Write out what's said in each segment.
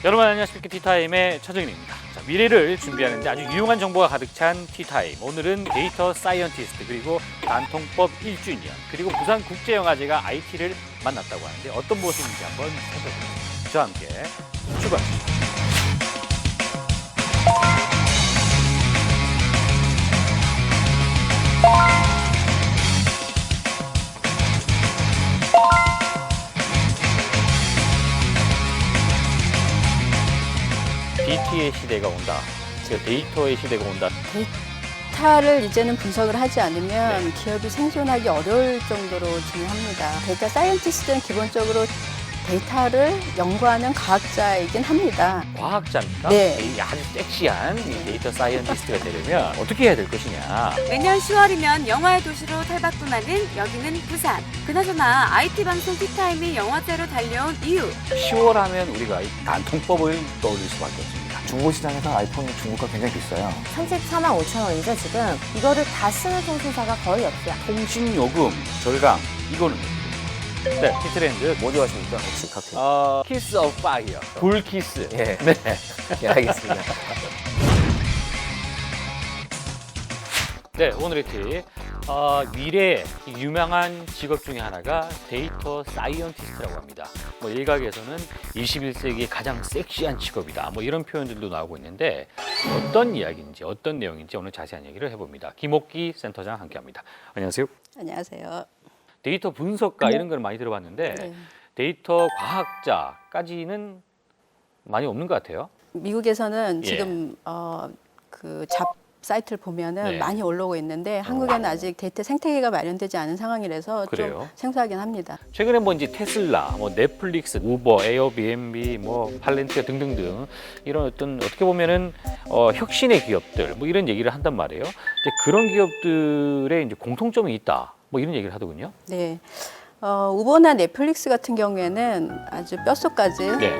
여러분 안녕하십니까. 티타임의 차정인입니다. 자, 미래를 준비하는데 아주 유용한 정보가 가득 찬 티타임. 오늘은 데이터 사이언티스트 그리고 단통법 1주년 그리고 부산국제영화제가 IT를 만났다고 하는데 어떤 모습인지 한번 살펴보겠습니다. 저와 함께 출발합니다. DT의 시대가 온다. 데이터의 시대가 온다. 데이터를 이제는 분석을 하지 않으면 기업이 생존하기 어려울 정도로 중요합니다. 데이터 사이언티스트는 기본적으로 데이터를 연구하는 과학자이긴 합니다. 과학자입니까? 네. 이 아주 섹시한 이 데이터 사이언티스트가 되려면 어떻게 해야 될 것이냐. 매년 10월이면 영화의 도시로 탈바꿈하는 여기는 부산. 그나저나 IT 방송 티타임이 영화제로 달려온 이유. 10월 하면 우리가 이 단통법을 떠올릴 수밖에 없습니다. 중고 시장에서 아이폰이 중고가 굉장히 비싸요. 34만 5천 원이죠, 지금. 이거를 다 쓰는 통신사가 거의 없어요. 통신요금 절감 이거는 네, 히트랜드 뭐 좋아하십니까? 혹시 칵테일? 키스 오브 파이어 불키스. 예. 네. 예, 알겠습니다. 네, 오늘의 팁. 미래의 유명한 직업 중에 하나가 데이터 사이언티스트라고 합니다. 뭐 일각에서는 21세기의 가장 섹시한 직업이다. 뭐 이런 표현들도 나오고 있는데 어떤 이야기인지 어떤 내용인지 오늘 자세한 얘기를 해봅니다. 김옥기 센터장 함께합니다. 안녕하세요. 안녕하세요. 데이터 분석가 이런 걸 많이 들어봤는데 네. 데이터 과학자까지는 많이 없는 것 같아요. 미국에서는 예. 지금 그 잡 사이트를 보면은 네. 많이 올라오고 있는데 한국에는 아직 데이터 생태계가 마련되지 않은 상황이라서 그래요? 좀 생소하긴 합니다. 최근에 뭐 이제 테슬라, 뭐 넷플릭스, 우버, 에어비앤비, 뭐 팔렌티아 등등등 이런 어떤 어떻게 보면은 혁신의 기업들 뭐 이런 얘기를 한단 말이에요. 이제 그런 기업들의 이제 공통점이 있다. 뭐 이런 얘기를 하더군요. 네. 우버나 넷플릭스 같은 경우에는 아주 뼛속까지 네.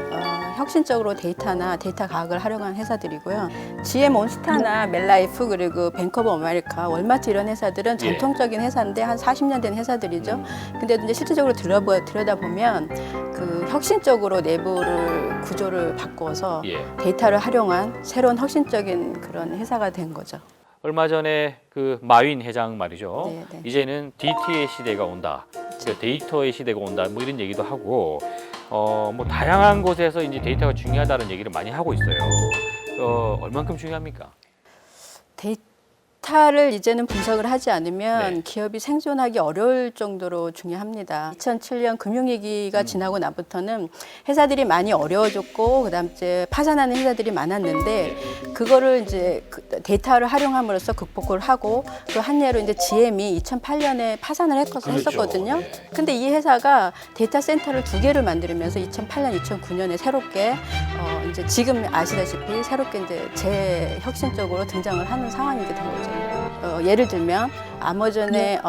혁신적으로 데이터나 데이터 과학을 활용한 회사들이고요. GM온스타나 멜라이프 그리고 뱅크 오브 아메리카, 월마트 이런 회사들은 예. 전통적인 회사인데 한 40년 된 회사들이죠. 근데 이제 실질적으로 들여다보면 그 혁신적으로 내부를 구조를 바꿔서 예. 데이터를 활용한 새로운 혁신적인 그런 회사가 된 거죠. 얼마 전에 그 마윈 회장 말이죠. 네, 네. 이제는 DT의 시대가 온다. 그러니까 데이터의 시대가 온다. 뭐 이런 얘기도 하고 뭐 다양한 곳에서 이제 데이터가 중요하다는 얘기를 많이 하고 있어요. 얼만큼 중요합니까? 데이터를 이제는 분석을 하지 않으면 네. 기업이 생존하기 어려울 정도로 중요합니다. 2007년 금융위기가 지나고 나부터는 회사들이 많이 어려워졌고 그다음 이제 파산하는 회사들이 많았는데 그거를 이제 데이터를 활용함으로써 극복을 하고 또 한 예로 이제 GM이 2008년에 파산을 했었거든요. 네. 근데 이 회사가 데이터 센터를 2개를 만들면서 2008년, 2009년에 새롭게 이제 지금 아시다시피 새롭게 이제 재혁신적으로 등장을 하는 상황이 된 거죠. 예를 들면 아마존의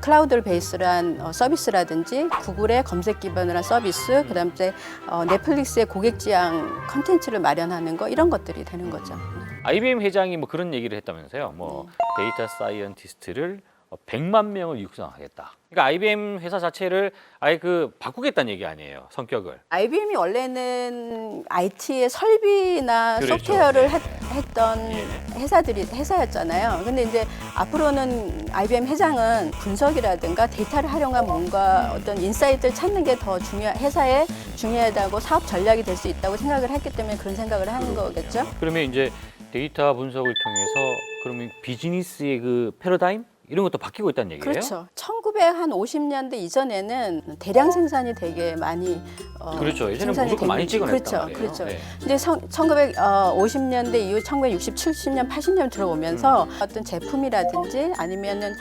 클라우드 베이스란 서비스라든지 구글의 검색 기반으로 한 서비스, 그다음에 넷플릭스의 고객 지향 컨텐츠를 마련하는 거 이런 것들이 되는 거죠. IBM 회장이 뭐 그런 얘기를 했다면서요. 뭐 데이터 사이언티스트를 100만 명을 육성하겠다. 그러니까 IBM 회사 자체를 아예 바꾸겠다는 얘기 아니에요. 성격을. IBM이 원래는 IT의 설비나 그렇죠. 소프트웨어를 네. 했던 회사였잖아요. 근데 이제 앞으로는 IBM 회장은 분석이라든가 데이터를 활용한 뭔가 어떤 인사이트를 찾는 게 더 회사에 중요하다고 사업 전략이 될 수 있다고 생각을 했기 때문에 그런 생각을 하는 거겠죠. 그러면 이제 데이터 분석을 통해서 그러면 비즈니스의 그 패러다임 이런 것도 바뀌고 있다는 얘기예요? 그렇죠. 1950년대 이전에는 대량 생산이 되게 많이 그렇죠. 예전에 생산이 무조건 많이 찍어냈단 그렇죠. 말이에요. 그렇죠. 네. 근데 1950년대 이후 1960, 70년, 80년 들어오면서 어떤 제품이라든지 아니면은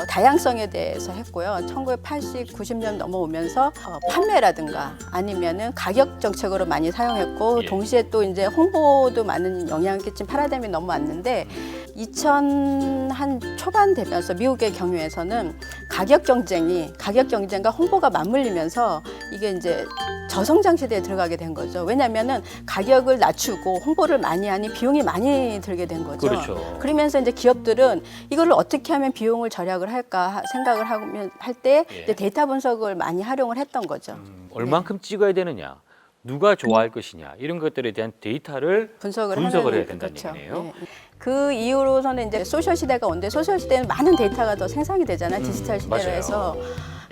다양성에 대해서 했고요. 1980, 90년 넘어오면서 판매라든가 아니면은 가격 정책으로 많이 사용했고 예. 동시에 또 이제 홍보도 많은 영향을 끼친 파라다임이 넘어왔는데 2000 한 초반 되면서 미국의 경우에서는 가격 경쟁과 홍보가 맞물리면서 이게 이제 저성장 시대에 들어가게 된 거죠. 왜냐하면은 가격을 낮추고 홍보를 많이 하니 비용이 많이 들게 된 거죠. 그렇죠. 그러면서 이제 기업들은 이거를 어떻게 하면 비용을 절약을 할까 생각을 할 때 예. 데이터 분석을 많이 활용을 했던 거죠. 얼만큼 찍어야 되느냐, 누가 좋아할 것이냐 이런 것들에 대한 데이터를 분석을 해야 하는, 된다는 그렇죠. 얘기네요. 예. 그 이후로서는 이제 소셜 시대가 온데 소셜 시대는 많은 데이터가 더 생성이 되잖아요. 디지털 시대로 맞아요. 해서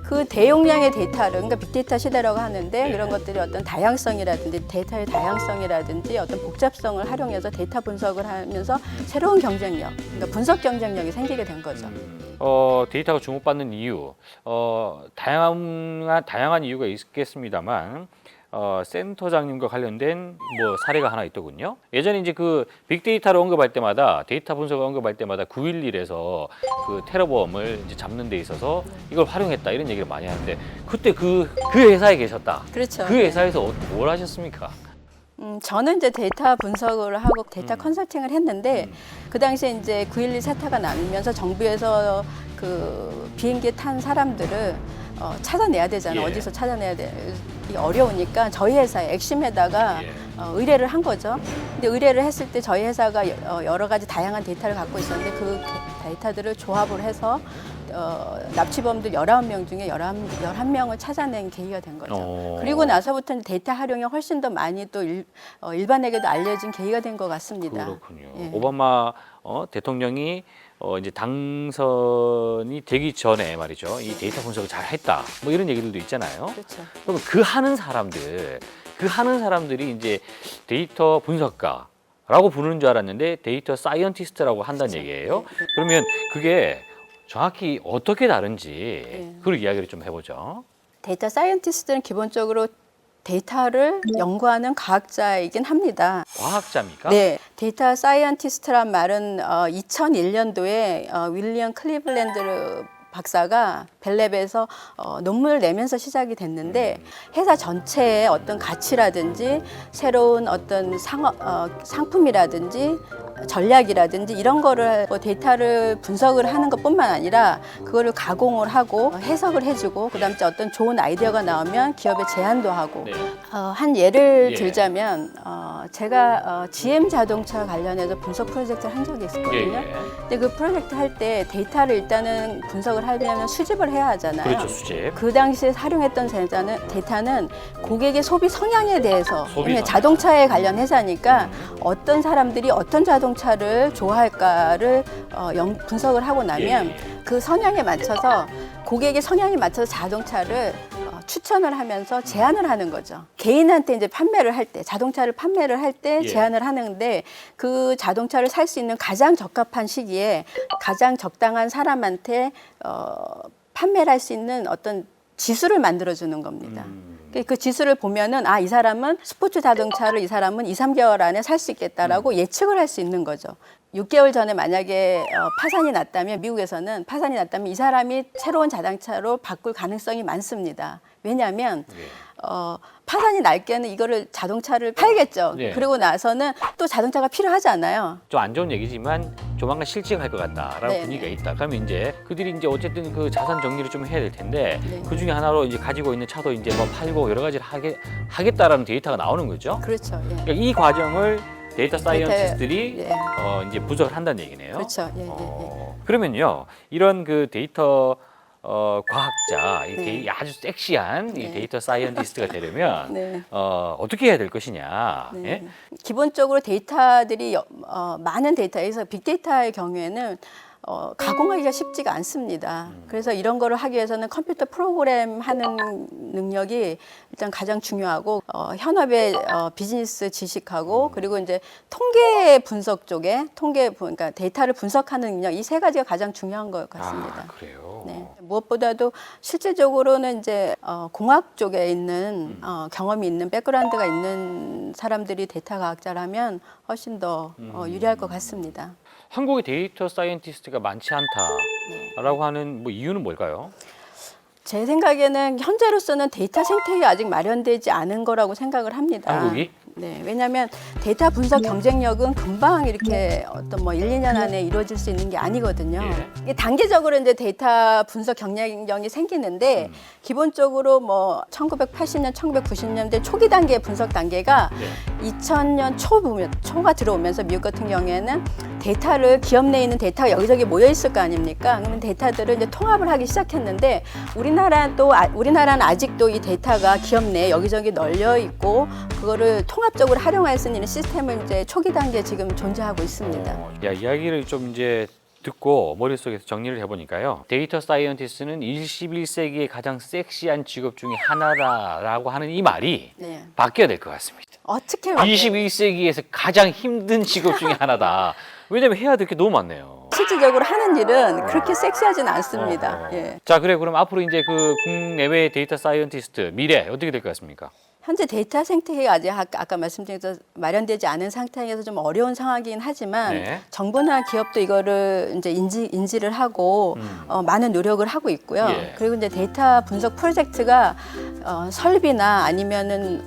그 대용량의 데이터를 그러니까 빅데이터 시대라고 하는데 네. 이런 것들이 어떤 다양성이라든지 데이터의 다양성이라든지 어떤 복잡성을 활용해서 데이터 분석을 하면서 새로운 경쟁력, 그러니까 분석 경쟁력이 생기게 된 거죠. 데이터가 주목받는 이유, 다양한 이유가 있겠습니다만, 센터장님과 관련된 뭐 사례가 하나 있더군요. 예전에 이제 그 빅데이터를 언급할 때마다 데이터 분석을 언급할 때마다 911에서 그 테러범을 이제 잡는 데 있어서 이걸 활용했다 이런 얘기를 많이 하는데 그때 그 회사에 계셨다. 그렇죠. 그 회사에서 뭘 하셨습니까? 저는 이제 데이터 분석을 하고 데이터 컨설팅을 했는데 그 당시에 이제 9.11 사태가 나면서 정부에서 그 비행기에 탄 사람들을 찾아내야 되잖아요. 예. 어디서 찾아내야 돼. 이게 어려우니까 저희 회사에 엑심에다가 예. 의뢰를 한 거죠. 근데 의뢰를 했을 때 저희 회사가 여러 가지 다양한 데이터를 갖고 있었는데 그 데이터들을 조합을 해서 납치범들 19명 중에 11명을 찾아낸 계기가 된 거죠. 그리고 나서부터는 데이터 활용이 훨씬 더 많이 또 일반에게도 알려진 계기가 된 것 같습니다. 그렇군요. 예. 오바마 대통령이 이제 당선이 되기 전에 말이죠. 이 데이터 분석을 잘 했다. 뭐 이런 얘기들도 있잖아요. 그렇죠. 그럼 그 하는 사람들이 이제 데이터 분석가라고 부르는 줄 알았는데 데이터 사이언티스트라고 한다는 얘기예요. 그러면 그게 정확히 어떻게 다른지 그걸 이야기를 좀 해보죠. 데이터 사이언티스트는 기본적으로 데이터를 연구하는 과학자이긴 합니다. 과학자입니까? 네, 데이터 사이언티스트란 말은 2001년도에 윌리엄 클리블랜드 박사가 벨랩에서 논문을 내면서 시작이 됐는데 회사 전체의 어떤 가치라든지 새로운 어떤 상품이라든지 전략이라든지 이런 거를 데이터를 분석을 하는 것뿐만 아니라 그거를 가공을 하고 해석을 해주고 그다음에 어떤 좋은 아이디어가 나오면 기업에 제안도 하고 네. 한 예를 예. 들자면 제가 GM 자동차 관련해서 분석 프로젝트를 한 적이 있었거든요. 예. 근데 그 프로젝트 할 때 데이터를 일단은 분석을 하려면 수집을 해야 하잖아요. 그렇죠, 수집. 그 당시에 활용했던 데이터는 고객의 소비 성향에 대해서 소비 왜냐면 성향. 자동차에 관련 회사니까 어떤 사람들이 어떤 자동차를 좋아할까를 분석을 하고 나면 예. 그 성향에 맞춰서 고객의 성향에 맞춰서 자동차를 추천을 하면서 제안을 하는 거죠. 개인한테 이제 판매를 할 때, 자동차를 판매를 할 때 예. 제안을 하는데 그 자동차를 살 수 있는 가장 적합한 시기에 가장 적당한 사람한테 판매를 할 수 있는 어떤 지수를 만들어주는 겁니다. 그 지수를 보면은 이 사람은 스포츠 자동차를 이 사람은 2, 3개월 안에 살 수 있겠다라고 예측을 할 수 있는 거죠. 6개월 전에 만약에 파산이 났다면 미국에서는 파산이 났다면 이 사람이 새로운 자동차로 바꿀 가능성이 많습니다. 왜냐하면 파산이 날 때는 이거를 자동차를 팔겠죠. 네. 그리고 나서는 또 자동차가 필요하잖아요. 좀 안 좋은 얘기지만 조만간 실직할 것 같다라는 네, 분위기가 네. 있다. 그러면 이제 그들이 이제 어쨌든 그 자산 정리를 좀 해야 될 텐데 네. 그 중에 하나로 이제 가지고 있는 차도 이제 뭐 팔고 여러 가지를 하겠다라는 데이터가 나오는 거죠. 그렇죠. 예. 그러니까 이 과정을 데이터 사이언티스트들이 예. 이제 분석을 한다는 얘기네요. 그렇죠. 예, 예, 예. 그러면요, 이런 그 데이터 과학자, 네. 아주 섹시한 이 네. 데이터 사이언티스트가 되려면 네. 어떻게 해야 될 것이냐? 네. 예? 기본적으로 데이터들이 많은 데이터에서 빅데이터의 경우에는 가공하기가 쉽지가 않습니다. 그래서 이런 거를 하기 위해서는 컴퓨터 프로그램 하는 능력이 일단 가장 중요하고 현업의 비즈니스 지식하고 그리고 이제 통계 분석 쪽에 그러니까 데이터를 분석하는 능력 이 세 가지가 가장 중요한 것 같습니다. 그래요. 네. 무엇보다도 실질적으로는 이제 공학 쪽에 있는 경험이 있는 백그라운드가 있는 사람들이 데이터 과학자라면 훨씬 더 유리할 것 같습니다. 한국의 데이터 사이언티스트가 많지 않다라고 하는 뭐 이유는 뭘까요? 제 생각에는 현재로서는 데이터 생태계가 아직 마련되지 않은 거라고 생각을 합니다. 한국이? 네, 왜냐하면 데이터 분석 경쟁력은 금방 이렇게 어떤 뭐 1, 2년 안에 이루어질 수 있는 게 아니거든요. 예. 이게 단계적으로 이제 데이터 분석 경쟁력이 생기는데 기본적으로 뭐 1980년, 1990년대 초기 단계 분석 단계가 네. 2000년 초가 들어오면서 미국 같은 경우에는 데이터를 기업 내에 있는 데이터가 여기저기 모여 있을 거 아닙니까? 그러면 데이터들을 이제 통합을 하기 시작했는데 우리나라는 아직도 이 데이터가 기업 내에 여기저기 널려 있고 그거를 통합적으로 활용할 수 있는 시스템을 이제 초기 단계에 지금 존재하고 있습니다. 야, 이야기를 좀 이제 듣고 머릿속에서 정리를 해보니까요. 데이터 사이언티스트는 21세기의 가장 섹시한 직업 중에 하나다라고 하는 이 말이 네. 바뀌어야 될 것 같습니다. 어떻게 21세기에서 가장 힘든 직업 중에 하나다. 왜냐면 해야 될 게 너무 많네요. 실질적으로 하는 일은 그렇게 섹시하지는 않습니다. 예. 자, 그래 그럼 앞으로 이제 그 국내외 데이터 사이언티스트 미래 어떻게 될 것 같습니까? 현재 데이터 생태계가 아직 아까 말씀드린 대로 마련되지 않은 상태에서 좀 어려운 상황이긴 하지만 네. 정부나 기업도 이거를 이제 인지를 하고 많은 노력을 하고 있고요. 예. 그리고 이제 데이터 분석 프로젝트가 설비나 아니면은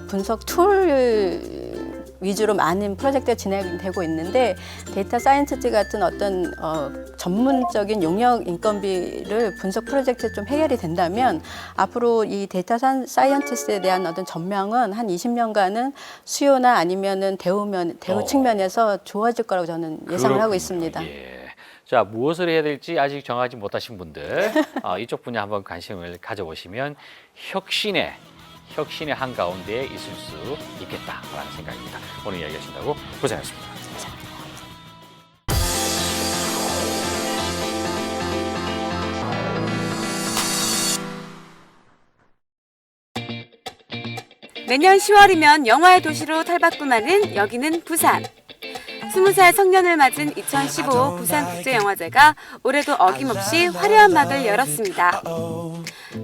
분석 툴 위주로 많은 프로젝트가 진행되고 있는데 데이터 사이언티스트 같은 어떤 전문적인 용역 인건비를 분석 프로젝트에 좀 해결이 된다면 앞으로 이 데이터 사이언티스트에 대한 어떤 전망은 한 20년간은 수요나 아니면은 대우 측면에서 좋아질 거라고 저는 예상을 하고 그렇군요. 있습니다. 예. 자, 무엇을 해야 될지 아직 정하지 못하신 분들 이쪽 분야 한번 관심을 가져보시면 혁신의 한가운데에 있을 수 있겠다라는 생각입니다. 오늘 이야기 하신다고 고생하셨습니다. 매년 10월이면 영화의 도시로 탈바꿈하는 여기는 부산. 20살 성년을 맞은 2015 부산국제영화제가 올해도 어김없이 화려한 막을 열었습니다.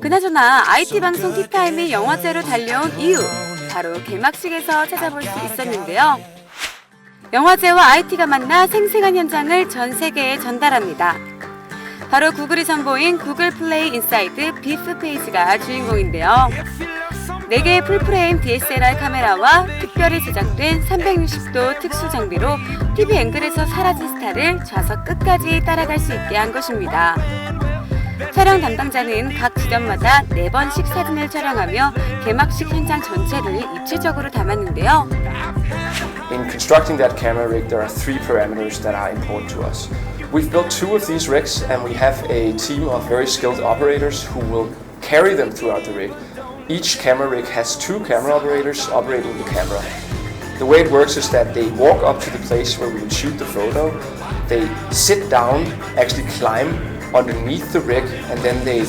그나저나 IT 방송 티타임이 영화제로 달려온 이유, 바로 개막식에서 찾아볼 수 있었는데요. 영화제와 IT가 만나 생생한 현장을 전 세계에 전달합니다. 바로 구글이 선보인 구글 플레이 인사이드 비프 페이지가 주인공인데요. 4개의 풀프레임 DSLR 카메라와 특별히 제작된 360도 특수 장비로 TV 앵글에서 사라진 스타를 좌석 끝까지 따라갈 수 있게 한 것입니다. 촬영 담당자는 각 지점마다 4번씩 사진을 촬영하며 개막식 현장 전체를 입체적으로 담았는데요. In constructing that camera rig, there are 3 parameters that are important to us. We've built 2 of these rigs and we have a team of very skilled operators who will carry them throughout the rig. Each camera rig has 2 camera operators operating the camera. The way it works is that they walk up to the place where we would shoot the photo, they sit down, actually climb underneath the rig, and then they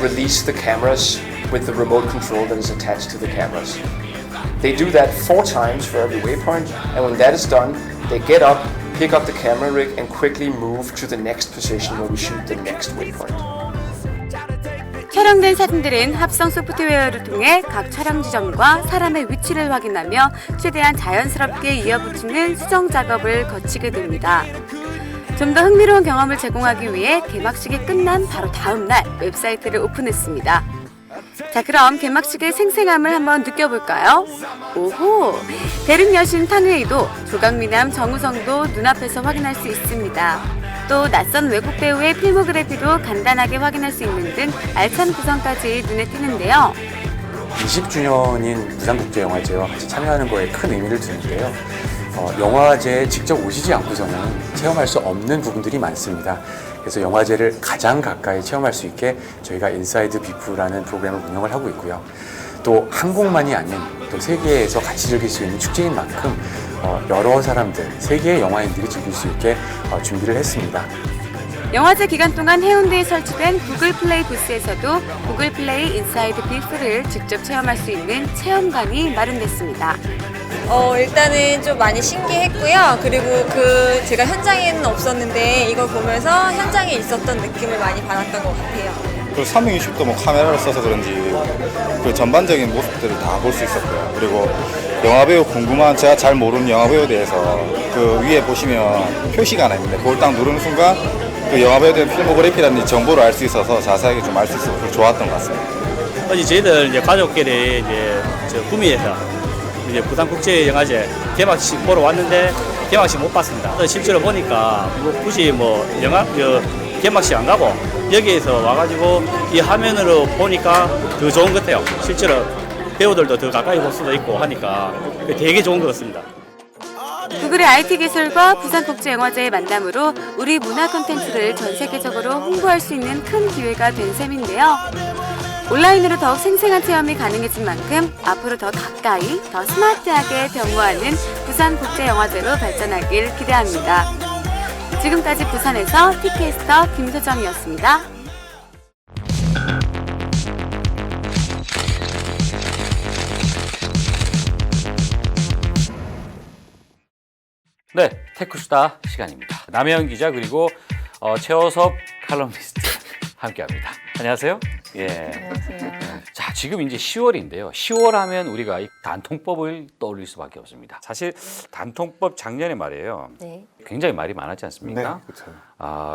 release the cameras with the remote control that is attached to the cameras. They do that 4 times for every waypoint, and when that is done, they get up, pick up the camera rig, and quickly move to the next position where we shoot the next waypoint. 촬영된 사진들은 합성 소프트웨어를 통해 각 촬영 지점과 사람의 위치를 확인하며 최대한 자연스럽게 이어붙이는 수정 작업을 거치게 됩니다. 좀 더 흥미로운 경험을 제공하기 위해 개막식이 끝난 바로 다음 날 웹사이트를 오픈했습니다. 자, 그럼 개막식의 생생함을 한번 느껴볼까요? 오호! 대륙여신 탕웨이도 조각미남 정우성도 눈앞에서 확인할 수 있습니다. 또 낯선 외국 배우의 필모그래피도 간단하게 확인할 수 있는 등 알찬 구성까지 눈에 띄는데요. 20주년인 부산국제영화제와 같이 참여하는 거에 큰 의미를 두는데요. 영화제에 직접 오시지 않고서는 체험할 수 없는 부분들이 많습니다. 그래서 영화제를 가장 가까이 체험할 수 있게 저희가 인사이드 비프라는 프로그램을 운영을 하고 있고요. 또 한국만이 아닌 또 세계에서 같이 즐길 수 있는 축제인 만큼 여러 사람들, 세계의 영화인들이 즐길 수 있게 준비를 했습니다. 영화제 기간 동안 해운대에 설치된 구글 플레이 부스에서도 구글 플레이 인사이드 비프를 직접 체험할 수 있는 체험관이 마련됐습니다. 일단은 좀 많이 신기했고요. 그리고 제가 현장에는 없었는데 이걸 보면서 현장에 있었던 느낌을 많이 받았던 것 같아요. 그 360도 뭐 카메라를 써서 그런지 그 전반적인 모습들을 다 볼 수 있었고요. 그리고 영화배우 궁금한 제가 잘 모르는 영화배우에 대해서 그 위에 보시면 표시가 하나 있는데 그걸 딱 누르는 순간 그 영화배우의 필모그래피라는 정보를 알 수 있어서 자세하게 좀 알 수 있어서 좋았던 것 같습니다. 어제 저희들 이제 가족끼리 이제 구미에서 이제 부산국제영화제 개막식 보러 왔는데 개막식 못 봤습니다. 실제로 보니까 굳이 개막식 안 가고 여기에서 와가지고 이 화면으로 보니까 더 좋은 것 같아요. 실제로 배우들도 더 가까이 볼 수도 있고 하니까 되게 좋은 것 같습니다. 구글의 IT 기술과 부산국제영화제의 만남으로 우리 문화 콘텐츠를 전 세계적으로 홍보할 수 있는 큰 기회가 된 셈인데요. 온라인으로 더욱 생생한 체험이 가능해진 만큼 앞으로 더 가까이, 더 스마트하게 변모하는 부산국제영화제로 발전하길 기대합니다. 지금까지 부산에서 티캐스터 김소정이었습니다. 네, 테크수다 시간입니다. 남혜영 기자 그리고 최어섭 칼럼니스트 함께합니다. 안녕하세요. 예. 안녕하세요. 자, 지금 이제 10월인데요. 10월 하면 우리가 이 단통법을 떠올릴 수밖에 없습니다. 사실 단통법 작년에 말이에요. 네. 굉장히 말이 많았지 않습니까? 그렇죠.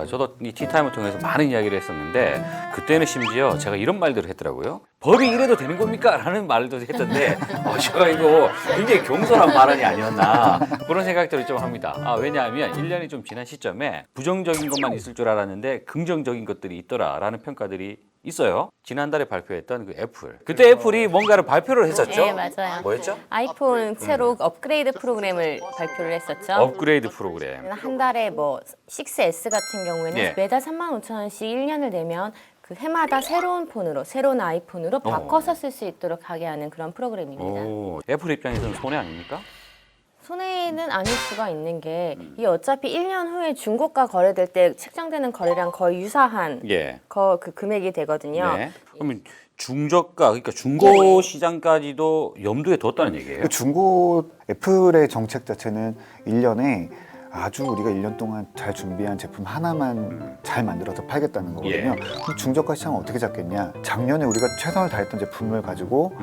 저도 이 티타임을 통해서 많은 이야기를 했었는데 그때는 심지어 제가 이런 말들을 했더라고요. 법이 이래도 되는 겁니까? 라는 말도 했던데 제가 이거 굉장히 겸손한 발언이 아니었나 그런 생각들을 좀 합니다. 왜냐하면 1년이 좀 지난 시점에 부정적인 것만 있을 줄 알았는데 긍정적인 것들이 있더라라는 평가들이 있어요. 지난달에 발표했던 그 애플. 그때 애플이 뭔가를 발표를 했었죠? 네, 맞아요. 뭐였죠? 아이폰 새로 업그레이드 프로그램을 발표를 했었죠. 업그레이드 프로그램. 한 달에 뭐 6S 같은 경우에는 예. 매달 35,000원씩 1년을 내면 그 해마다 새로운 폰으로, 새로운 아이폰으로 바꿔서 쓸 수 있도록 하게 하는 그런 프로그램입니다. 애플 입장에서는 손해 아닙니까? 손해는 아닐 수가 있는 게 이 어차피 1년 후에 중고가 거래될 때 책정되는 거래량 거의 유사한 예. 그 금액이 되거든요. 네. 그러면 중저가, 그러니까 중고 시장까지도 염두에 뒀다는 얘기예요. 그 중고 애플의 정책 자체는 1년에 아주 우리가 1년 동안 잘 준비한 제품 하나만 잘 만들어서 팔겠다는 거거든요. 그럼 중저가 시장은 어떻게 잡겠냐? 작년에 우리가 최선을 다했던 제품을 가지고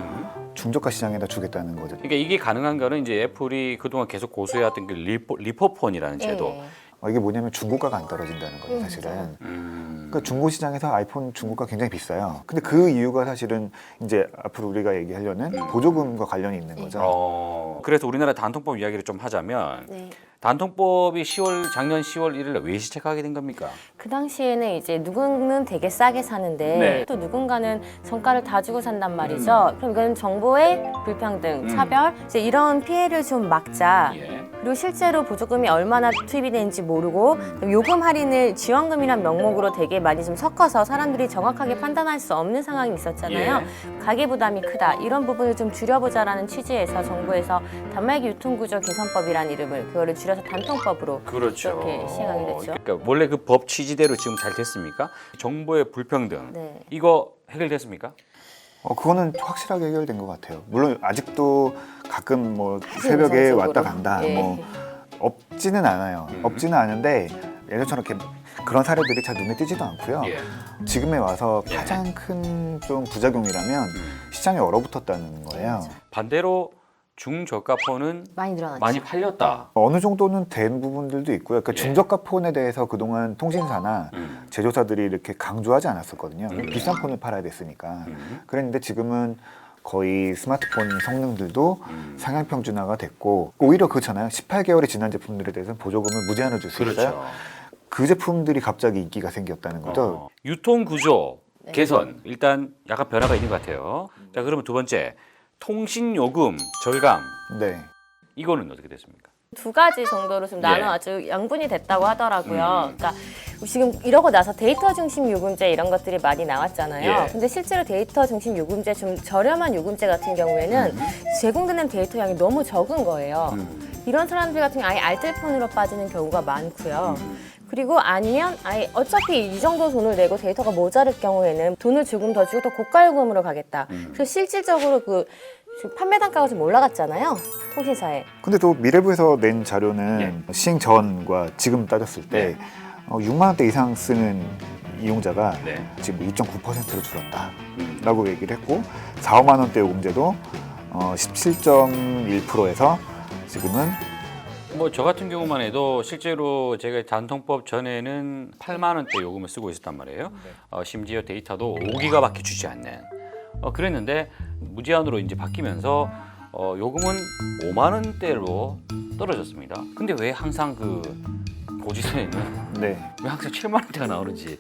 중저가 시장에다 주겠다는 거죠. 그러니까 이게 가능한 거는 이제 애플이 그동안 계속 고수해왔던 그 리퍼폰이라는 제도. 예. 이게 뭐냐면 중고가가 안 떨어진다는 거예요, 사실은. 그러니까 중고 시장에서 아이폰 중고가 굉장히 비싸요. 근데 그 이유가 사실은 이제 앞으로 우리가 얘기하려는 보조금과 관련이 있는 거죠. 그래서 우리나라 단통법 이야기를 좀 하자면 네. 단통법이 작년 10월 1일에 왜 시책하게 된 겁니까? 그 당시에는 이제 누구는 되게 싸게 사는데 네. 또 누군가는 정가를 다 주고 산단 말이죠. 그럼 이건 정보의 불평등, 차별 이제 이런 피해를 좀 막자. 예. 그리고 실제로 보조금이 얼마나 투입이 되는지 모르고 요금 할인을 지원금이란 명목으로 되게 많이 좀 섞어서 사람들이 정확하게 판단할 수 없는 상황이 있었잖아요. 가계 부담이 크다. 이런 부분을 좀 줄여보자라는 취지에서 정부에서 단말기 유통구조 개선법이라는 이름을 그거를 줄여서 단통법으로 그렇죠. 그렇게 시행하게 됐죠. 그러니까 원래 그 법 취지대로 지금 잘 됐습니까? 정보의 불평등 네. 이거 해결됐습니까? 그거는 확실하게 해결된 것 같아요. 물론 아직도 가끔 뭐 새벽에 우선적으로. 왔다 간다. 예. 뭐 없지는 않아요. 없지는 않은데 예전처럼 이렇게 그런 사례들이 잘 눈에 띄지도 않고요. 예. 지금에 와서 가장 큰 좀 부작용이라면 시장이 얼어붙었다는 거예요. 반대로 중저가 폰은 많이 늘어났죠. 많이 팔렸다. 어느 정도는 된 부분들도 있고요. 그러니까 예. 중저가 폰에 대해서 그동안 통신사나 제조사들이 이렇게 강조하지 않았었거든요. 비싼 폰을 팔아야 됐으니까. 그랬는데 지금은 거의 스마트폰 성능들도 상향 평준화가 됐고 오히려 그렇잖아요. 18개월이 지난 제품들에 대해서는 보조금을 무제한으로 줄 수 있어요. 그렇죠. 그 제품들이 갑자기 인기가 생겼다는 거죠. 유통 구조 개선 일단 약간 변화가 있는 것 같아요. 자, 그러면 두 번째 통신 요금 절감 네. 이거는 어떻게 됐습니까? 두 가지 정도로 좀 나눠 아주 양분이 됐다고 하더라고요. 그러니까 지금 이러고 나서 데이터 중심 요금제 이런 것들이 많이 나왔잖아요. 예. 근데 실제로 데이터 중심 요금제 좀 저렴한 요금제 같은 경우에는 제공되는 데이터 양이 너무 적은 거예요. 이런 사람들 같은 경우 아예 알뜰폰으로 빠지는 경우가 많고요. 그리고 아니면 아예 어차피 이 정도 돈을 내고 데이터가 모자랄 경우에는 돈을 조금 더 주고 더 고가 요금으로 가겠다. 그래서 실질적으로 그 지금 판매 단가가 좀 올라갔잖아요. 통신사에. 근데 또 미래부에서 낸 자료는 시행 전과 지금 따졌을 때 6만 원대 이상 쓰는 이용자가 지금 2.9%로 줄었다라고 얘기를 했고 4, 5만 원대 요금제도 17.1%에서 지금은 뭐 저 같은 경우만 해도 실제로 제가 단통법 전에는 8만 원대 요금을 쓰고 있었단 말이에요. 심지어 데이터도 5기가밖에 주지 않는. 그랬는데 무제한으로 이제 바뀌면서 요금은 5만 원대로 떨어졌습니다. 근데 왜 항상 그 고지서에는 왜 항상 7만 원대가 나오는지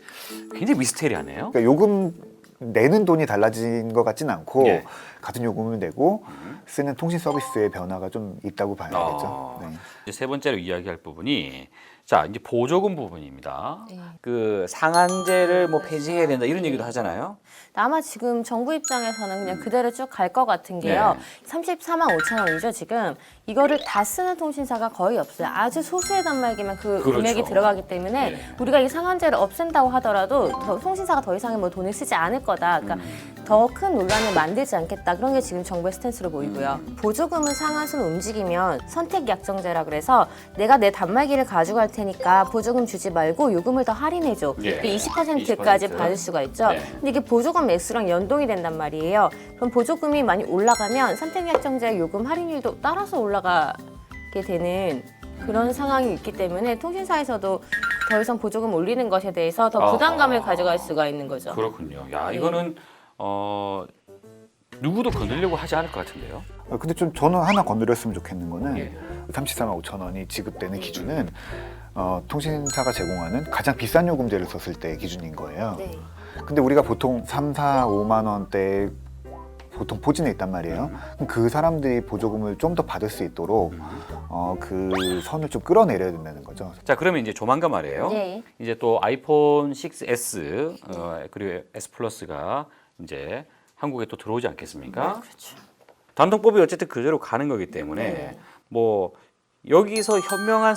굉장히 미스테리하네요. 그러니까 요금 내는 돈이 달라진 것 같진 않고 예. 같은 요금을 내고 쓰는 통신 서비스의 변화가 좀 있다고 봐야겠죠. 네. 이제 세 번째로 이야기할 부분이 자 이제 보조금 부분입니다. 네. 그 상한제를 뭐 폐지해야 된다 이런 얘기도 하잖아요. 아마 지금 정부 입장에서는 그냥 그대로 쭉 갈 것 같은 게요. 네. 34만 5천 원이죠, 지금. 이거를 다 쓰는 통신사가 거의 없어요. 아주 소수의 단말기만 그 그렇죠. 금액이 들어가기 때문에 네. 우리가 이 상한제를 없앤다고 하더라도 통신사가 더 이상의 뭐 돈을 쓰지 않을 거다. 그러니까 더 큰 논란을 만들지 않겠다. 그런 게 지금 정부의 스탠스로 보이고요. 보조금을 상한선으로 움직이면 선택약정제라 그래서 내가 내 단말기를 가져갈 테니까 보조금 주지 말고 요금을 더 할인해줘. 예. 20%까지 받을 수가 있죠. 네. 근데 이게 보조금 액수랑 연동이 된단 말이에요. 그럼 보조금이 많이 올라가면 선택약정제 요금 할인율도 따라서 올라가게 되는 그런 상황이 있기 때문에 통신사에서도 더 이상 보조금 올리는 것에 대해서 더 부담감을 가져갈 수가 있는 거죠. 그렇군요. 야 이거는 누구도 건들려고 하지 않을 것 같은데요. 근데 좀 저는 하나 건드렸으면 좋겠는 거는 예. 34만 5천 원이 지급되는 기준은 통신사가 제공하는 가장 비싼 요금제를 썼을 때 기준인 거예요. 네. 근데 우리가 보통 3, 4, 5만 원대 보통 포진해 있단 말이에요. 그럼 그 사람들이 보조금을 좀 더 받을 수 있도록 그 선을 좀 끌어내려야 된다는 거죠. 자 그러면 이제 조만간 말이에요. 네. 이제 또 아이폰 6s 그리고 S 플러스가 이제 한국에 또 들어오지 않겠습니까? 그렇죠. 단통법이 어쨌든 그대로 가는 거기 때문에 뭐 여기서 현명한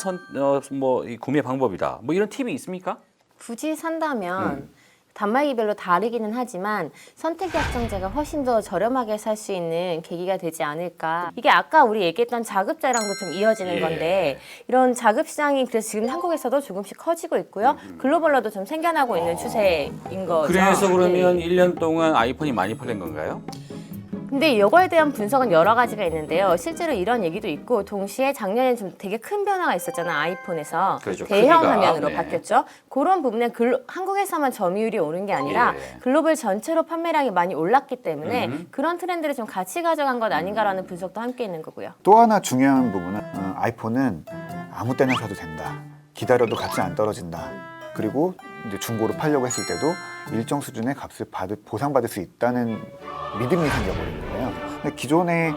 뭐 이 구매 방법이다. 뭐 이런 팁이 있습니까? 굳이 산다면 단말기별로 다르기는 하지만 선택약정제가 훨씬 더 저렴하게 살 수 있는 계기가 되지 않을까. 이게 아까 우리 얘기했던 자급제랑도 좀 이어지는 예. 건데 이런 자급시장이 그래서 지금 한국에서도 조금씩 커지고 있고요. 글로벌로도 좀 생겨나고 있는 추세인 거죠. 그래서 그러면 네. 1년 동안 아이폰이 많이 팔린 건가요? 근데 이거에 대한 분석은 여러 가지가 있는데요. 실제로 이런 얘기도 있고 동시에 작년에 좀 되게 큰 변화가 있었잖아요. 아이폰에서 그렇죠. 대형 크기가. 화면으로 네. 바뀌었죠. 그런 부분에 한국에서만 점유율이 오른 게 아니라 예. 글로벌 전체로 판매량이 많이 올랐기 때문에 그런 트렌드를 좀 같이 가져간 것 아닌가라는 분석도 함께 있는 거고요. 또 하나 중요한 부분은 아이폰은 아무 때나 사도 된다. 기다려도 값이 안 떨어진다. 그리고 이제 중고로 팔려고 했을 때도 일정 수준의 값을 보상받을 수 있다는 믿음이 생겨버린 거예요. 근데 기존의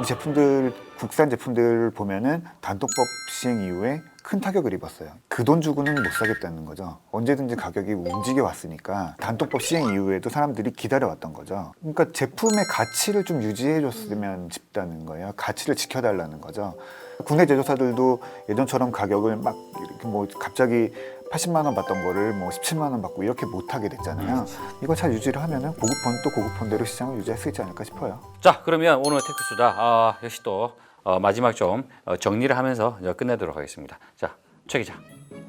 제품들, 국산 제품들 보면은 단통법 시행 이후에 큰 타격을 입었어요. 그 돈 주고는 못 사겠다는 거죠. 언제든지 가격이 움직여 왔으니까 단통법 시행 이후에도 사람들이 기다려왔던 거죠. 그러니까 제품의 가치를 좀 유지해 줬으면 싶다는 거예요. 가치를 지켜달라는 거죠. 국내 제조사들도 예전처럼 가격을 막 이렇게 뭐 갑자기 80만 원 받던 거를 뭐 17만 원 받고 이렇게 못 하게 됐잖아요. 이걸 잘 유지를 하면은 고급폰 또 고급폰대로 시장을 유지할 수 있지 않을까 싶어요. 자 그러면 오늘 테크수다 역시 또 마지막 좀 정리를 하면서 끝내도록 하겠습니다. 자 최 기자,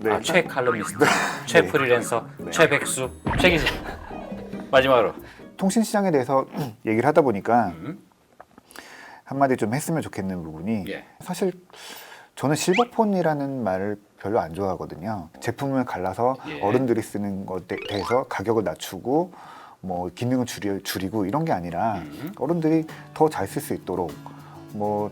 네. 최 칼럼니스트, 최 프리랜서, 최 백수, 최 기자 마지막으로 통신 시장에 대해서 얘기를 하다 보니까 한마디 좀 했으면 좋겠는 부분이 예. 사실 저는 실버폰이라는 말을 별로 안 좋아하거든요. 제품을 갈라서 예. 어른들이 쓰는 것에 대해서 가격을 낮추고 뭐 기능을 줄이고 이런 게 아니라 어른들이 더 잘 쓸 수 있도록 뭐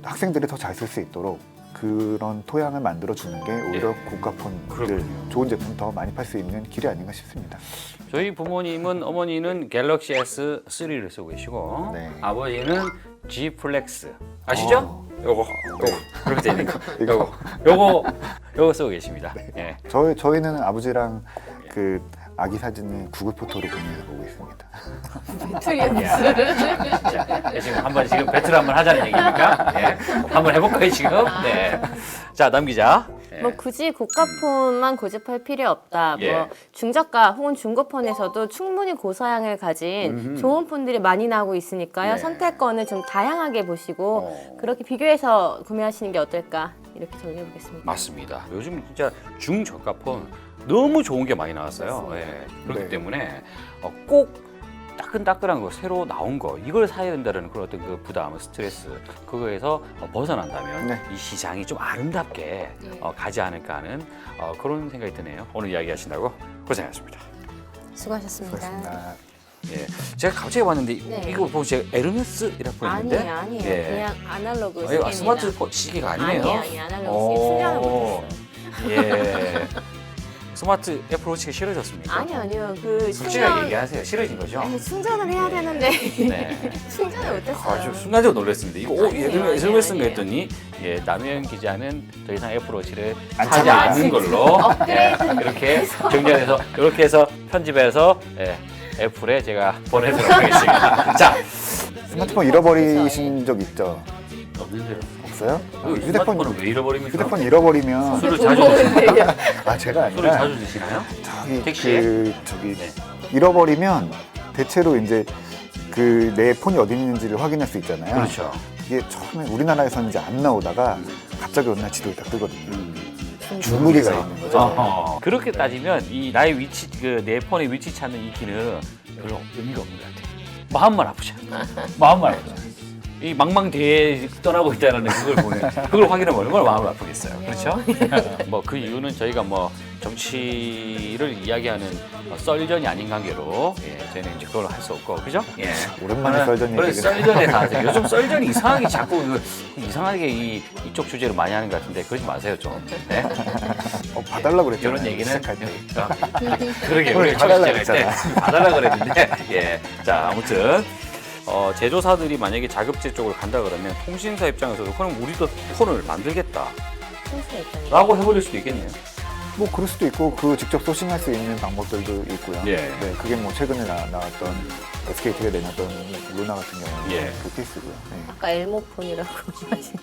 학생들이 더 잘 쓸 수 있도록 그런 토양을 만들어 주는 게 오히려 고가폰들 그렇군요. 좋은 제품 더 많이 팔 수 있는 길이 아닌가 싶습니다. 저희 부모님은 어머니는 갤럭시 S3를 쓰고 계시고 네. 아버지는 G 플렉스 아시죠? 요거 그렇게 돼 있는 거 이거. 요거 쓰고 계십니다. 예. 저희는 아버지랑 그 아기 사진을 구글 포토로 보면서 보고 있습니다. 자, 지금 한번 배틀 한번 하자는 얘기입니까? 예. 한번 해볼까요 지금? 네. 자, 남 기자. 예. 뭐 굳이 고가폰만 고집할 필요 없다. 예. 뭐 중저가 혹은 중고폰에서도 충분히 고사양을 가진 좋은 폰들이 많이 나오고 있으니까요. 네. 선택권을 좀 다양하게 보시고 그렇게 비교해서 구매하시는 게 어떨까 이렇게 정리해 보겠습니다. 맞습니다. 요즘 진짜 중저가폰 너무 좋은 게 많이 나왔어요. 예. 그렇기 네. 때문에 꼭 따끈따끈한 거 새로 나온 거 이걸 사야 된다는 그런 어떤 그 부담, 스트레스 그거에서 벗어난다면 네. 이 시장이 좀 아름답게 가지 않을까 하는 그런 생각이 드네요. 오늘 이야기하신다고 고생하셨습니다. 수고하셨습니다. 그렇습니다. 예, 제가 갑자기 봤는데 네. 이거 보고 제가 에르메스이라고 보였는데 아니에요. 예. 그냥 아날로그 이거 시계입니다. 스마트 시계가 아니네요. 아니에요. 아날로그 시계. 충전을 못했어요. 예. 스마트 애플워치가 싫어졌습니까? 아니요. 그 솔직하게 얘기하세요. 싫어진 거죠? 아니, 충전을 해야 되는데 네. 충전을 못했어요. 아주 순간적으로 놀랐습니다. 이거 아니에요, SMS인가 아니에요. 했더니 예, 남현 기자는 더 이상 애플워치를 안 사지 찾아간다. 않는 걸로 예, 이렇게 정리해서 이렇게 해서 편집해서 예, 애플에 제가 보내도록 하겠습니다. 자, 스마트폰 잃어버리신 적 있죠? 없는데요. 없어요? 휴대폰은 왜 잃어버립니까? 휴대폰 잃어버리면 술을 자주 드시나요? 아 제가 술을 아니라 자주 드시나요? 저기 택시에? 저기 잃어버리면 대체로 이제 그 내 폰이 어디 있는지를 확인할 수 있잖아요. 그렇죠. 이게 처음에 우리나라에서는 이제 안 나오다가 갑자기 어느 날 지도에 딱 뜨거든요. 주무리가 있는 거죠. 어허. 그렇게 따지면 이 나의 위치, 그 내 폰의 위치 찾는 이 기능은 별로 의미가 없는 것 같아요. 마음만 아프죠. 마음만 아프죠. 이 망망대해에 떠나고 있다는 그걸 보면 그걸 확인하면 얼마나 마음을 아프겠어요. 그렇죠? 뭐 그 이유는 저희가 뭐 정치를 이야기하는 썰전이 아닌 관계로 예, 저희는 이제 그걸 할 수 없고 그죠? 예. 오랜만에 썰전 그래 얘기를. 썰전에 다 하세요. 요즘 썰전이 이상하게 자꾸 이상하게 이쪽 주제로 많이 하는 것 같은데 그러지 마세요 좀. 네? 봐달라고 그랬잖아요. 이런 얘기는 시작할 때. 그러게 오늘 우리 봐달라고 시작할 때 봐달라고 그랬는데 예. 자 아무튼 제조사들이 만약에 자급제 쪽으로 간다 그러면 통신사 입장에서도 그럼 우리도 폰을 만들겠다 라고 해버릴 수도 있겠네요. 뭐 그럴 수도 있고 그 직접 소싱할 수 있는 방법들도 있고요. 예. 네, 그게 뭐 최근에 나왔던 SKT가 내놨던 루나 같은 경우는 예. 그 케이스고요. 네. 아까 엘모폰이라고 하신.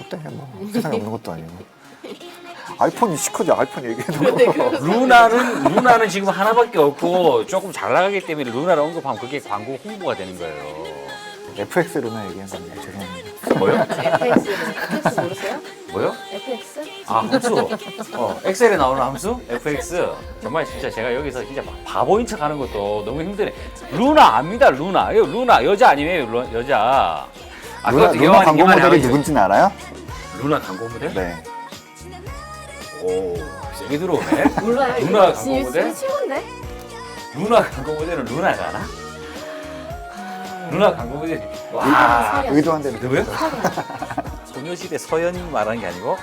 어때? 뭐 세상에 없는 것도 아니고. 아이폰이 시커지 아이폰 얘기해도. 루나는 지금 하나밖에 없고 조금 잘 나가기 때문에 루나를 언급하면 그게 광고 홍보가 되는 거예요. FX 루나 얘기한 겁니다. 죄송합니다. 뭐요? FX 모르세요? 뭐요? FX? 아 함수. 엑셀에 나오는 함수? FX. 정말 진짜 제가 여기서 진짜 막 바보인 척 하는 것도 너무 힘드네. 루나 압니다. 루나. 이거 루나 여자 아니에요? 여자. 루나 광고 모델이 누군지는 알아요? 루나 광고 모델? 네. 오 세게 들어오네. 몰라요. 루나 광고 모델? 친구인데? 루나 광고 모델은 루나가 하나? 루나 광고 모델. 와. 의도한 대로. 누구요? 소녀시대 서연이 말하는 게 아니고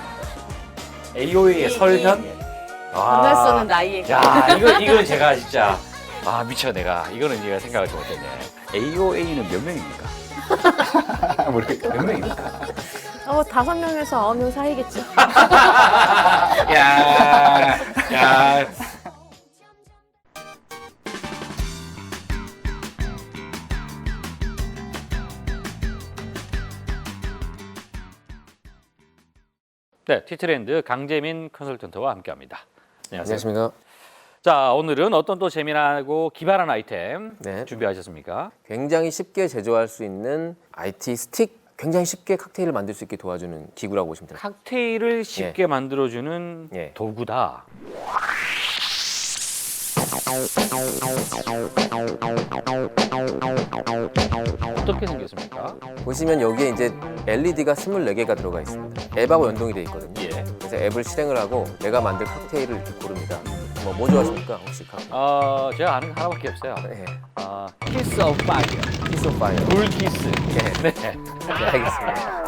AOA의 설현? 만날 수 없는 나이 얘기. 야, 이건 제가 진짜 미쳐 내가 이거는 제가 생각을 못했네. AOA는 몇 명입니까? 몇 명입니까? 5명에서 9명 사이겠죠. 야. 네, 티트렌드 강재민 컨설턴트와 함께합니다. 안녕하세요. 안녕하십니까. 자, 오늘은 어떤 또 재미나고 기발한 아이템 네. 준비하셨습니까? 굉장히 쉽게 제조할 수 있는 IT 스틱, 굉장히 쉽게 칵테일을 만들 수 있게 도와주는 기구라고 보시면 됩니다. 칵테일을 쉽게 만들어주는 예. 도구다. 어떻게 생겼습니까? 보시면 여기에 이제 LED가 24개가 들어가 있습니다. 앱하고 연동이 되어 있거든요. 예. 그래서 앱을 실행을 하고 내가 만들 칵테일을 이렇게 고릅니다. 뭐 좋아하십니까? 혹시 칵테일? 제가 아는 거 하나밖에 없어요. 네. 키스 오브 파이어. 키스 오브 파이어. 물 키스. 네. 네. 네, 알겠습니다.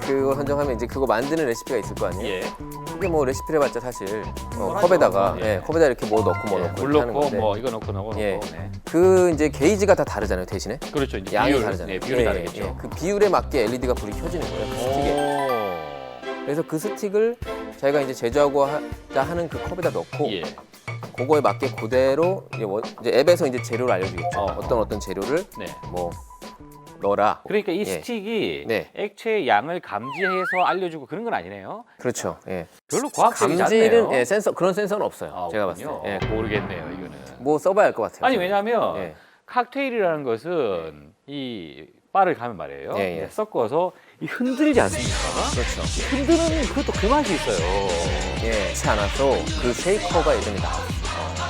그거 선정하면 이제 그거 만드는 레시피가 있을 거 아니에요? 예. 이게 뭐 레시피를 봤자 사실 컵에다가 예. 컵에다 이렇게 뭐 넣고 뭐 넣고 물 이렇게 하는 넣고 건데 뭐 이거 넣고 예. 네. 그 이제 게이지가 다 다르잖아요 대신에 그렇죠. 이제 양이 비율, 다르잖아요. 네, 비율이 다르겠죠. 그 비율에 맞게 LED가 불이 켜지는 거예요 그 스틱에. 그래서 그 스틱을 자기가 이제 제조하고자 하는 그 컵에다 넣고 예. 그거에 맞게 그대로 이제 앱에서 이제 재료를 알려주겠죠. 어떤 재료를 네. 뭐 넣어라. 그러니까 이 예. 스틱이 네. 액체의 양을 감지해서 알려주고 그런 건 아니네요. 그렇죠. 예. 별로 과학적이지 감지는 않네요. 그런 센서는 없어요. 제가 봤을 때. 예. 모르겠네요, 이거는. 뭐 써봐야 할 것 같아요. 아니 왜냐하면 예. 칵테일이라는 것은 이 바를 가면 말이에요. 예, 예. 섞어서 이 흔들지 않습니까? 그렇죠. 흔드는 그것도 그 맛이 있어요. 예. 그렇지 않아서 그 쉐이커가 예전에 나왔어요.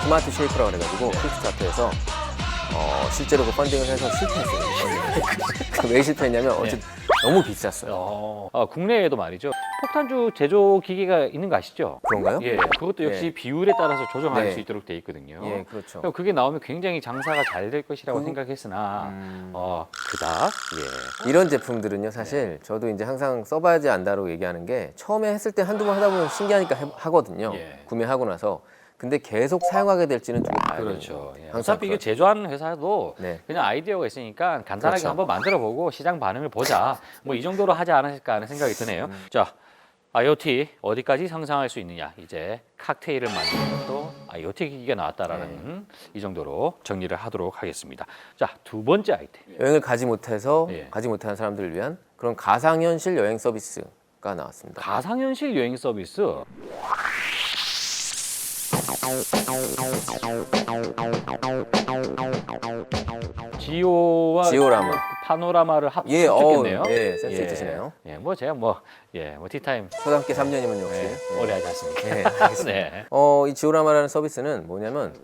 스마트 쉐이커라고 그래가지고 킥스타트에서 실제로 그 펀딩을 해서 실패했어요. 왜 실패했냐면 어쨌든 너무 비쌌어요. 국내에도 말이죠. 폭탄주 제조 기계가 있는 거 아시죠? 그런가요? 예, 그것도 역시 비율에 따라서 조정할 네. 수 있도록 돼 있거든요. 예, 그렇죠. 그게 나오면 굉장히 장사가 잘 될 것이라고 생각했으나 그닥 이런 제품들은요, 사실 저도 이제 항상 써봐야지 안다고 얘기하는 게 처음에 했을 때 한두 번 하다 보면 신기하니까 하거든요. 구매하고 나서. 근데 계속 사용하게 될지는 두고 봐야 돼요. 그렇죠. 어차피 이게 제조하는 회사도 그냥 아이디어가 있으니까 간단하게 그렇죠. 한번 만들어보고 시장 반응을 보자. 뭐 이 정도로 하지 않았을까 하는 생각이 드네요. 자, IoT 어디까지 상상할 수 있느냐. 이제 칵테일을 만드는 것도 IoT 기기가 나왔다라는 이 정도로 정리를 하도록 하겠습니다. 자, 두 번째 아이템. 여행을 가지 못하는 사람들을 위한 그런 가상현실 여행 서비스가 나왔습니다. 가상현실 여행 서비스. 지오라마. 파노라마를 합쳤겠네요. 예, 센스 있으시네요. 예, 뭐 제가 뭐 티타임 초등학교 3년이면 역시 오래 하지 않습니까? 네, 알겠습니다. 네. 이 지오라마라는 서비스는 뭐냐면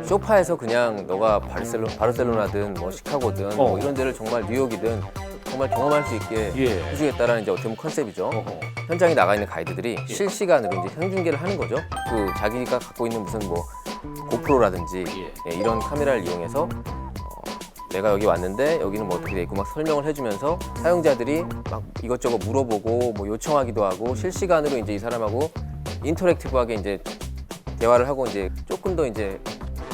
소파에서 그냥 너가 바르셀로나든 뭐 시카고든 뭐 이런 데를 정말 뉴욕이든 정말 경험할 수 있게 해주겠다라는 이제 어떻게 보면 컨셉이죠. 현장에 나가 있는 가이드들이 실시간으로 이제 생중계를 하는 거죠. 그 자기가 갖고 있는 무슨 뭐 고프로라든지 이런 카메라를 이용해서 내가 여기 왔는데 여기는 뭐 어떻게 돼 있고 막 설명을 해주면서 사용자들이 막 이것저것 물어보고 뭐 요청하기도 하고 실시간으로 이제 이 사람하고 인터랙티브하게 이제 대화를 하고 이제 조금 더 이제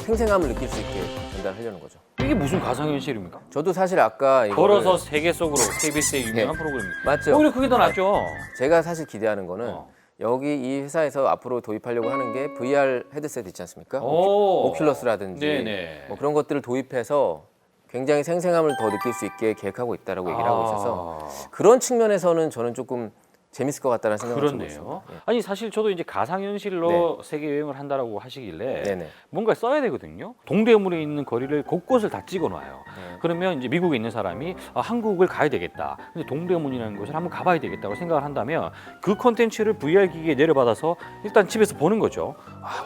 생생함을 느낄 수 있게 전달하려는 거죠. 이게 무슨 가상현실입니까? 저도 사실 아까 걸어서 세계 속으로 KBS의 유명한 프로그램입니다. 맞죠? 오히려 그게 더 낫죠. 제가 사실 기대하는 거는 여기 이 회사에서 앞으로 도입하려고 하는 게 VR 헤드셋 있지 않습니까? 오큘러스라든지 네네. 뭐 그런 것들을 도입해서 굉장히 생생함을 더 느낄 수 있게 계획하고 있다라고 얘기를 하고 있어서 그런 측면에서는 저는 조금 재밌을 것 같다는 생각을 들고 있습니다. 그렇네요. 아니 사실 저도 이제 가상현실로 세계 여행을 한다라고 하시길래 뭔가 써야 되거든요. 동대문에 있는 거리를 곳곳을 다 찍어놔요. 그러면 이제 미국에 있는 사람이 한국을 가야 되겠다. 근데 동대문이라는 곳을 한번 가봐야 되겠다고 생각을 한다면 그 콘텐츠를 VR 기기에 내려받아서 일단 집에서 보는 거죠.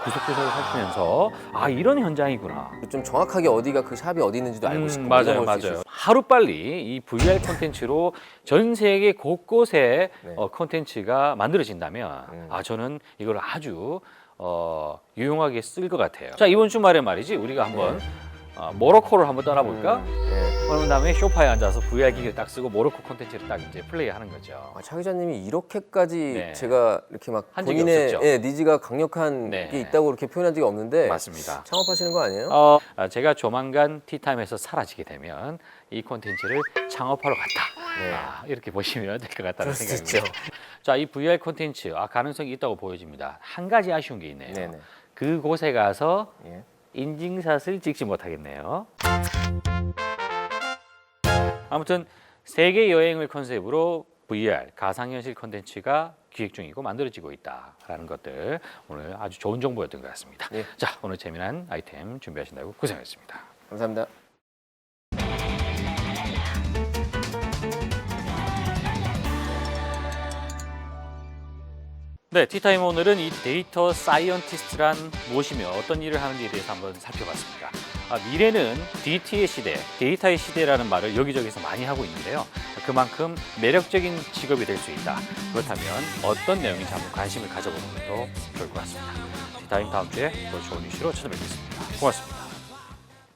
구석구석을 살피면서 이런 현장이구나. 좀 정확하게 어디가 그 샵이 어디 있는지도 알고 싶고 맞아요. 하루빨리 이 VR 콘텐츠로 전 세계 곳곳에 콘텐츠가 만들어진다면 저는 이걸 아주 유용하게 쓸 것 같아요. 자, 이번 주말에 말이지 우리가 한번 모로코를 한번 떠나볼까? 그런 다음에 소파에 앉아서 VR 기기를 딱 쓰고 모로코 콘텐츠를 딱 이제 플레이하는 거죠. 차 기자님이 이렇게까지 제가 이렇게 막 한 적이 본인의 없었죠. 니즈가 강력한 게 있다고 이렇게 표현한 적이 없는데 맞습니다. 창업하시는 거 아니에요? 제가 조만간 티타임에서 사라지게 되면 이 콘텐츠를 창업하러 갔다. 이렇게 보시면 될 것 같다는 생각입니다. 자, 이 VR 콘텐츠 가능성이 있다고 보여집니다. 한 가지 아쉬운 게 있네요. 그곳에 가서 인증샷을 찍지 못하겠네요. 아무튼 세계 여행을 컨셉으로 VR 가상현실 콘텐츠가 기획 중이고 만들어지고 있다라는 것들 오늘 아주 좋은 정보였던 것 같습니다. 자, 오늘 재미난 아이템 준비하신다고 고생하셨습니다. 감사합니다. 네, 티타임 오늘은 이 데이터 사이언티스트란 무엇이며 어떤 일을 하는지에 대해서 한번 살펴봤습니다. 미래는 DT의 시대, 데이터의 시대라는 말을 여기저기서 많이 하고 있는데요. 그만큼 매력적인 직업이 될 수 있다. 그렇다면 어떤 내용인지 한번 관심을 가져보는 것도 좋을 것 같습니다. 티타임 다음 주에 더 좋은 이슈로 찾아뵙겠습니다. 고맙습니다.